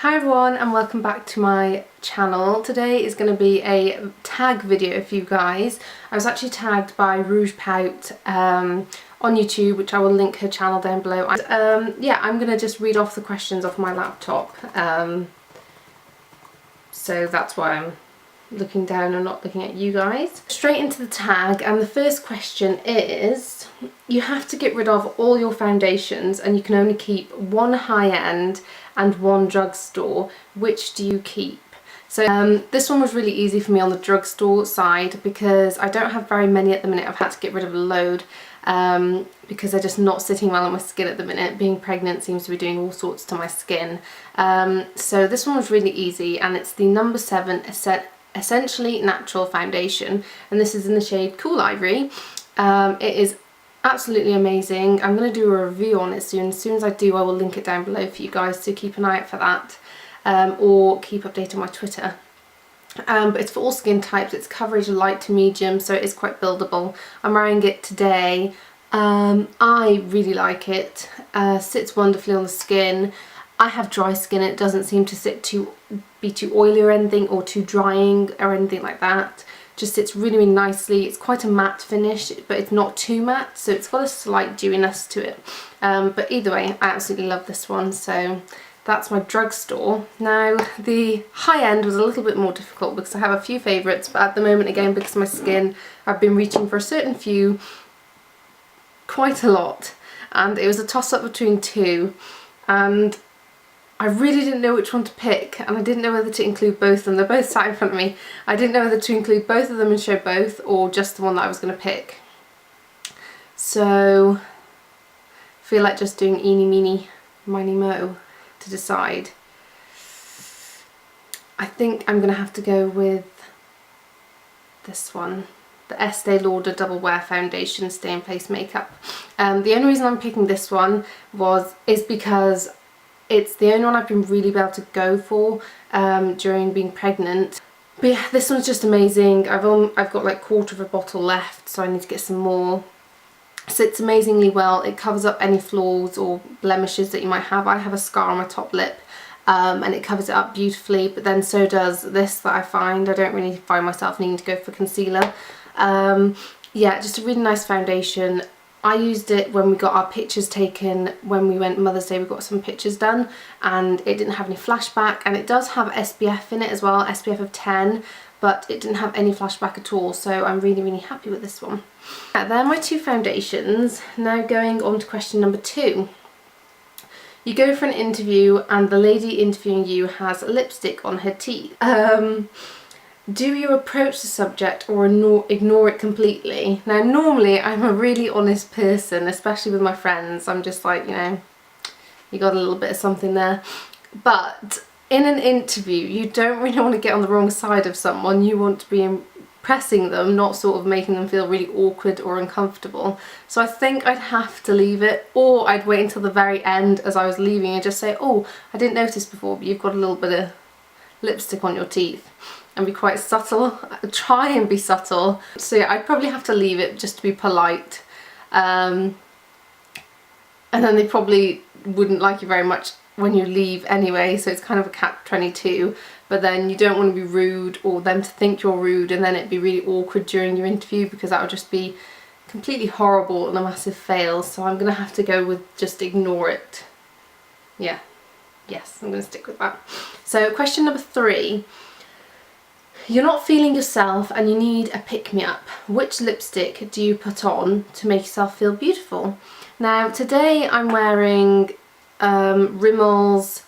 Hi everyone and welcome back to my channel. Today is going to be a tag video for you guys. I was actually tagged by Rouge Pout on YouTube, which I will link her channel down below. Yeah, I'm going to just read off the questions off my laptop. So that's why I'm looking down and not looking at you guys. Straight into the tag, and the first question is, you have to get rid of all your foundations and you can only keep one high-end and one drugstore. Which do you keep? So this one was really easy for me on the drugstore side because I don't have very many at the minute. I've had to get rid of a load because they're just not sitting well on my skin at the minute. Being pregnant seems to be doing all sorts to my skin. So this one was really easy, and it's the No7 Essentially Natural Foundation, and this is in the shade Cool Ivory. It is absolutely amazing. I'm going to do a review on it soon. As soon as I do, I will link it down below for you guys, so keep an eye out for that, or keep updated on my Twitter. But it's for all skin types. It's coverage light to medium, so it is quite buildable. I'm wearing it today. I really like it. Sits wonderfully on the skin. I have dry skin. It doesn't seem to be too oily or anything, or too drying or anything like that. Just sits really, really nicely. It's quite a matte finish, but it's not too matte, so it's got a slight dewiness to it. But either way, I absolutely love this one. So that's my drugstore. Now the high end was a little bit more difficult because I have a few favourites, but at the moment, again, because of my skin, I've been reaching for a certain few quite a lot, and it was a toss up between two, and I really didn't know which one to pick, and I didn't know whether to include both of them. They're both sat in front of me. I didn't know whether to include both of them and show both, or just the one that I was going to pick. So I feel like just doing eeny meeny miny mo to decide. I think I'm going to have to go with this one, the Estee Lauder Double Wear Foundation Stay in Place Makeup. The only reason I'm picking this one is because it's the only one I've been really able to go for during being pregnant. But yeah, this one's just amazing. I've got like a quarter of a bottle left, so I need to get some more. Sits amazingly well. It covers up any flaws or blemishes that you might have. I have a scar on my top lip, and it covers it up beautifully, but then so does this that I find. I don't really find myself needing to go for concealer. Yeah, just a really nice foundation. I used it when we got our pictures taken. When we went Mother's Day, we got some pictures done, and it didn't have any flashback, and it does have SPF in it as well, SPF of 10, but it didn't have any flashback at all, so I'm really, really happy with this one. They're my two foundations. Now going on to question number 2. You go for an interview and the lady interviewing you has lipstick on her teeth. Do you approach the subject or ignore it completely? Now normally I'm a really honest person, especially with my friends. I'm just like, you know, you got a little bit of something there. But in an interview, you don't really want to get on the wrong side of someone. You want to be impressing them, not sort of making them feel really awkward or uncomfortable. So I think I'd have to leave it, or I'd wait until the very end as I was leaving and just say, oh, I didn't notice before, but you've got a little bit of lipstick on your teeth. And be quite subtle. Try and be subtle. So yeah, I'd probably have to leave it just to be polite. And then they probably wouldn't like you very much when you leave anyway, so it's kind of a catch-22. But then you don't want to be rude or them to think you're rude, and then it'd be really awkward during your interview because that would just be completely horrible and a massive fail. So I'm going to have to go with just ignore it. Yeah. Yes, I'm going to stick with that. So question number 3. You're not feeling yourself and you need a pick-me-up. Which lipstick do you put on to make yourself feel beautiful? Now today I'm wearing Rimmel's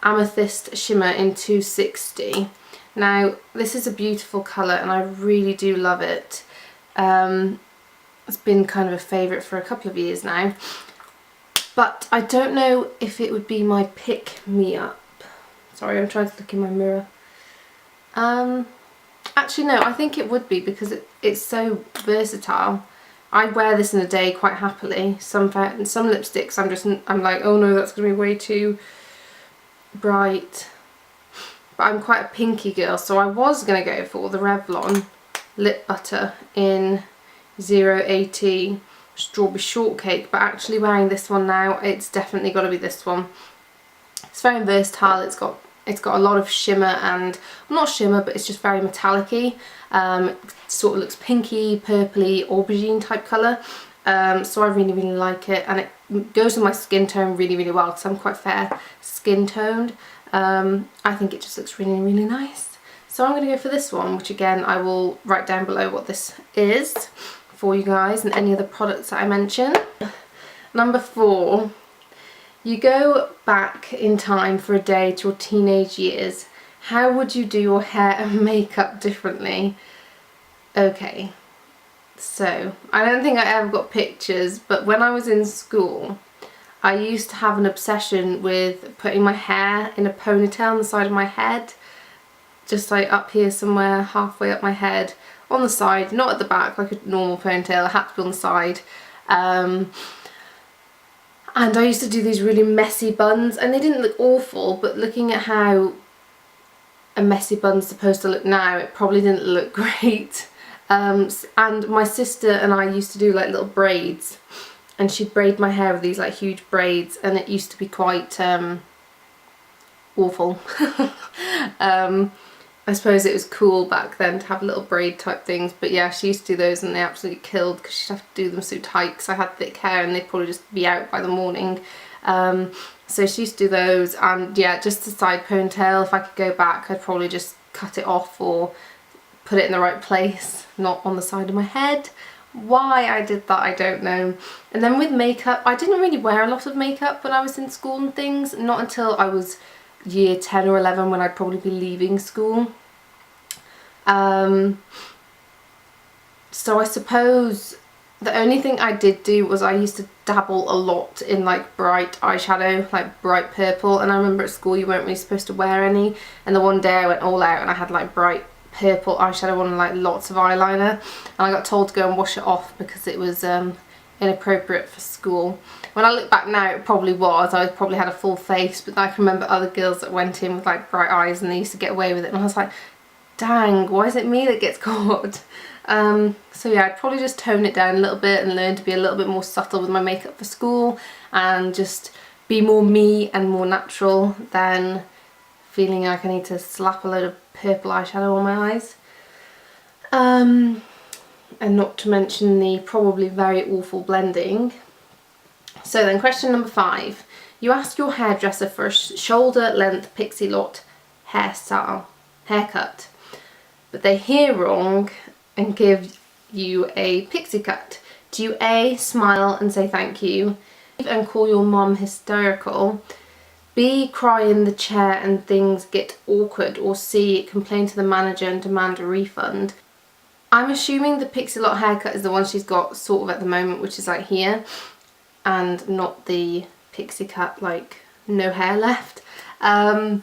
Amethyst Shimmer in 260. Now this is a beautiful colour and I really do love it. It's been kind of a favourite for a couple of years now. But I don't know if it would be my pick-me-up. Sorry, I'm trying to look in my mirror. Actually no, I think it would be because it's so versatile. I wear this in a day quite happily. Some lipsticks I'm like, oh no, that's going to be way too bright. But I'm quite a pinky girl, so I was going to go for the Revlon Lip Butter in 080 Strawberry Shortcake, but actually wearing this one now, it's definitely got to be this one. It's very versatile. It's got It's got a lot of shimmer and, well, not shimmer, but it's just very metallic-y. It sort of looks pinky, purpley, aubergine type colour. So I really, really like it, and it goes with my skin tone really, really well because I'm quite fair skin toned. I think it just looks really, really nice. So I'm going to go for this one, which again I will write down below what this is for you guys and any other products that I mention. Number 4, you go back in time for a day to your teenage years. How would you do your hair and makeup differently? Okay, so I don't think I ever got pictures, but when I was in school, I used to have an obsession with putting my hair in a ponytail on the side of my head, just like up here somewhere, halfway up my head, on the side, not at the back like a normal ponytail. It had to be on the side. And I used to do these really messy buns, and they didn't look awful, but looking at how a messy bun's supposed to look now, it probably didn't look great. And my sister and I used to do like little braids, and she'd braid my hair with these like huge braids, and it used to be quite awful. I suppose it was cool back then to have little braid type things, but yeah, she used to do those and they absolutely killed because she'd have to do them so tight because I had thick hair and they'd probably just be out by the morning. So she used to do those, and yeah, just a side ponytail. If I could go back, I'd probably just cut it off or put it in the right place, not on the side of my head. Why I did that, I don't know. And then with makeup, I didn't really wear a lot of makeup when I was in school and things, not until I was year 10 or 11 when I'd probably be leaving school. So I suppose the only thing I did do was I used to dabble a lot in like bright eyeshadow, like bright purple, and I remember at school you weren't really supposed to wear any, and the one day I went all out and I had like bright purple eyeshadow on and like lots of eyeliner, and I got told to go and wash it off because it was inappropriate for school. When I look back now, it probably was. I probably had a full face, but I can remember other girls that went in with like bright eyes and they used to get away with it, and I was like, dang, why is it me that gets caught? So yeah, I'd probably just tone it down a little bit and learn to be a little bit more subtle with my makeup for school and just be more me and more natural than feeling like I need to slap a load of purple eyeshadow on my eyes. And not to mention the probably very awful blending. So then question number 5. You ask your hairdresser for a shoulder length pixie lot haircut, but they hear wrong and give you a pixie cut. Do you A, smile and say thank you, and call your mum hysterical, B, cry in the chair and things get awkward, or C, complain to the manager and demand a refund? I'm assuming the pixie lot haircut is the one she's got sort of at the moment, which is like here, and not the pixie cut like no hair left. I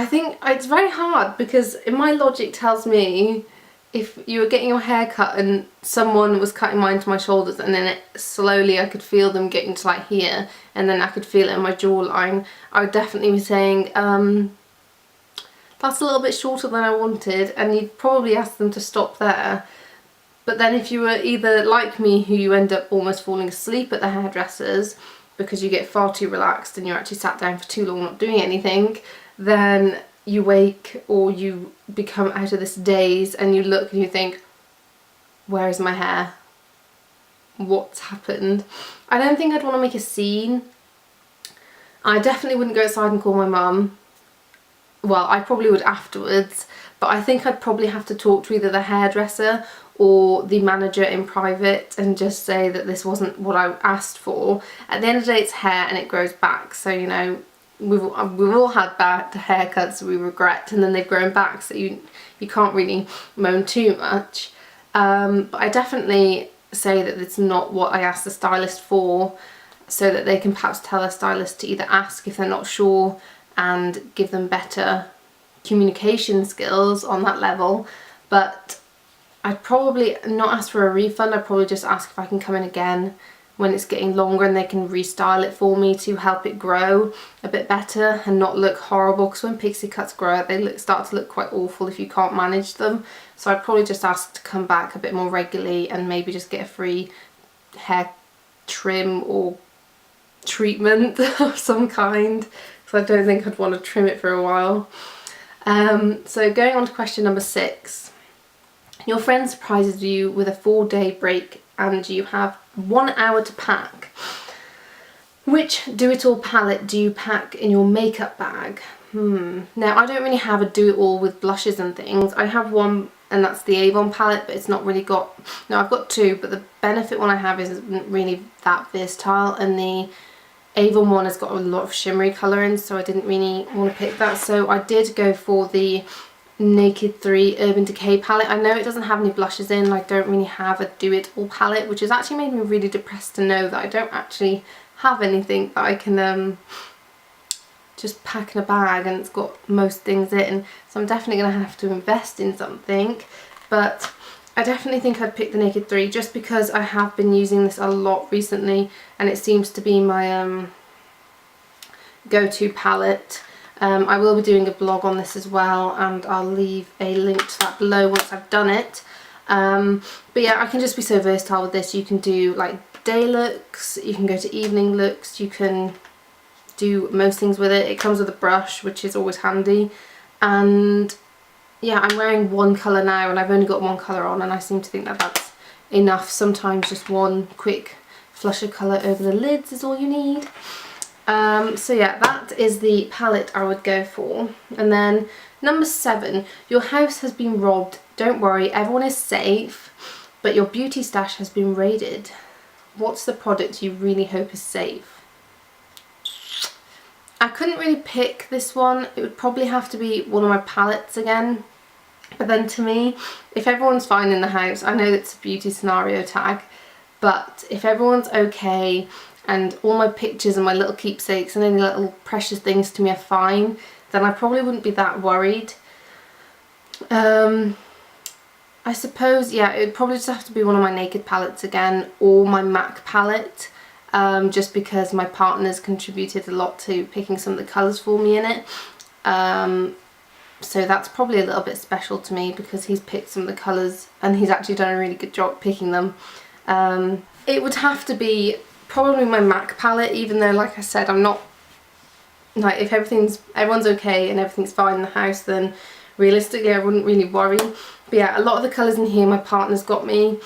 think it's very hard because my logic tells me if you were getting your hair cut and someone was cutting mine to my shoulders and then slowly I could feel them getting to like here and then I could feel it in my jawline, I would definitely be saying, that's a little bit shorter than I wanted, and you'd probably ask them to stop there. But then if you were either like me, who you end up almost falling asleep at the hairdressers because you get far too relaxed and you're actually sat down for too long not doing anything, then you wake or you become out of this daze and you look and you think, where is my hair? What's happened? I don't think I'd want to make a scene. I definitely wouldn't go outside and call my mum. Well, I probably would afterwards, but I think I'd probably have to talk to either the hairdresser or the manager in private and just say that this wasn't what I asked for. At the end of the day, it's hair and it grows back, so you know, we've all had bad haircuts we regret and then they've grown back, so you can't really moan too much. But I definitely say that it's not what I asked the stylist for, so that they can perhaps tell a stylist to either ask if they're not sure and give them better communication skills on that level. But I'd probably not ask for a refund. I'd probably just ask if I can come in again when it's getting longer and they can restyle it for me to help it grow a bit better and not look horrible, because when pixie cuts grow they start to look quite awful if you can't manage them. So I'd probably just ask to come back a bit more regularly and maybe just get a free hair trim or treatment of some kind, so I don't think I'd want to trim it for a while. So going on to question number 6. Your friend surprises you with a 4-day break and you have 1 hour to pack. Which do-it-all palette do you pack in your makeup bag? Now, I don't really have a do-it-all with blushes and things. I have one, and that's the Avon palette, but it's not really got... No, I've got 2, but the benefit one I have isn't really that versatile, and the Avon one has got a lot of shimmery colour in, so I didn't really want to pick that. So I did go for the Naked 3 Urban Decay palette. I know it doesn't have any blushes in, I don't really have a do-it-all palette, which has actually made me really depressed to know that I don't actually have anything that I can just pack in a bag and it's got most things in. So I'm definitely going to have to invest in something, but I definitely think I'd pick the Naked 3 just because I have been using this a lot recently and it seems to be my go-to palette. I will be doing a blog on this as well and I'll leave a link to that below once I've done it. But yeah, I can just be so versatile with this. You can do like day looks, you can go to evening looks, you can do most things with it. It comes with a brush, which is always handy, and yeah, I'm wearing one colour now and I've only got one colour on and I seem to think that that's enough. Sometimes just one quick flush of colour over the lids is all you need. So yeah, that is the palette I would go for. And then number 7, your house has been robbed. Don't worry, everyone is safe, but your beauty stash has been raided. What's the product you really hope is safe? I couldn't really pick this one. It would probably have to be one of my palettes again. But then to me, if everyone's fine in the house, I know it's a beauty scenario tag, but if everyone's okay and all my pictures and my little keepsakes and any little precious things to me are fine, then I probably wouldn't be that worried. I suppose, yeah, it would probably just have to be one of my Naked palettes again or my MAC palette. Just because my partner's contributed a lot to picking some of the colours for me in it. So that's probably a little bit special to me because he's picked some of the colours and he's actually done a really good job picking them. It would have to be probably my MAC palette, even though, like I said, I'm not... Like, if everyone's okay and everything's fine in the house, then realistically I wouldn't really worry. But yeah, a lot of the colours in here my partner's got me.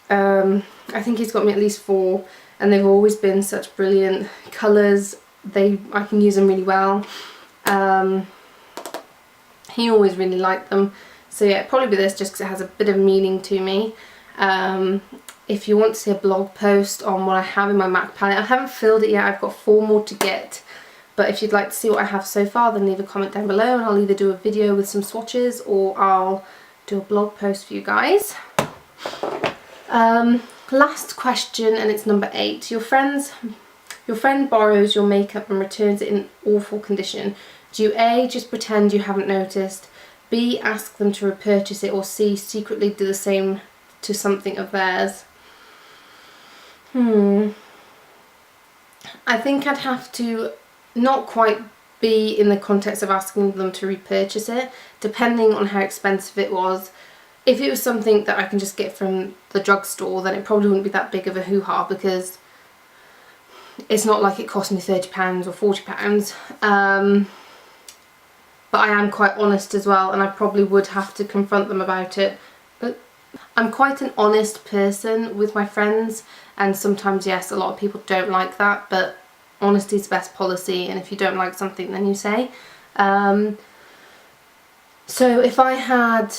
I think he's got me at least 4. And they've always been such brilliant colours. I can use them really well. He always really liked them. So yeah, it'd probably be this just because it has a bit of meaning to me. If you want to see a blog post on what I have in my MAC palette, I haven't filled it yet. I've got 4 more to get. But if you'd like to see what I have so far, then leave a comment down below and I'll either do a video with some swatches or I'll do a blog post for you guys. Last question, and it's number 8. Your friend borrows your makeup and returns it in awful condition. Do you A, just pretend you haven't noticed, B, ask them to repurchase it, or C, secretly do the same to something of theirs? I think I'd have to not quite be in the context of asking them to repurchase it, depending on how expensive it was. If it was something that I can just get from the drugstore, then it probably wouldn't be that big of a hoo-ha because it's not like it cost me £30 or £40. But I am quite honest as well and I probably would have to confront them about it. I'm quite an honest person with my friends and sometimes, yes, a lot of people don't like that, but honesty is the best policy and if you don't like something then you say. So if I had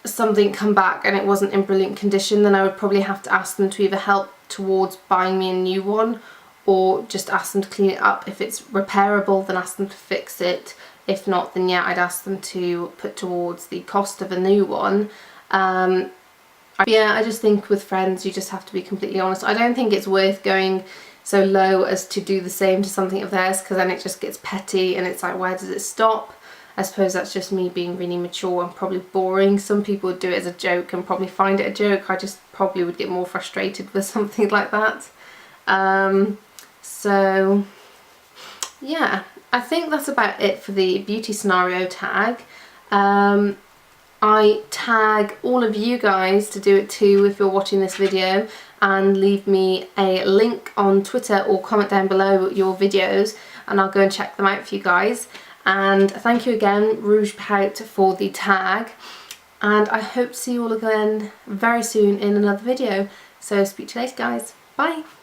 something come back and it wasn't in brilliant condition, then I would probably have to ask them to either help towards buying me a new one or just ask them to clean it up. If it's repairable, then ask them to fix it. If not, then yeah, I'd ask them to put towards the cost of a new one. Yeah, I just think with friends you just have to be completely honest. I don't think it's worth going so low as to do the same to something of theirs because then it just gets petty and it's like, where does it stop? I suppose that's just me being really mature and probably boring. Some people would do it as a joke and probably find it a joke. I just probably would get more frustrated with something like that. So yeah, I think that's about it for the beauty scenario tag. I tag all of you guys to do it too if you're watching this video, and leave me a link on Twitter or comment down below your videos and I'll go and check them out for you guys. And thank you again, Rouge Pout, for the tag, and I hope to see you all again very soon in another video. So speak to you later, guys. Bye!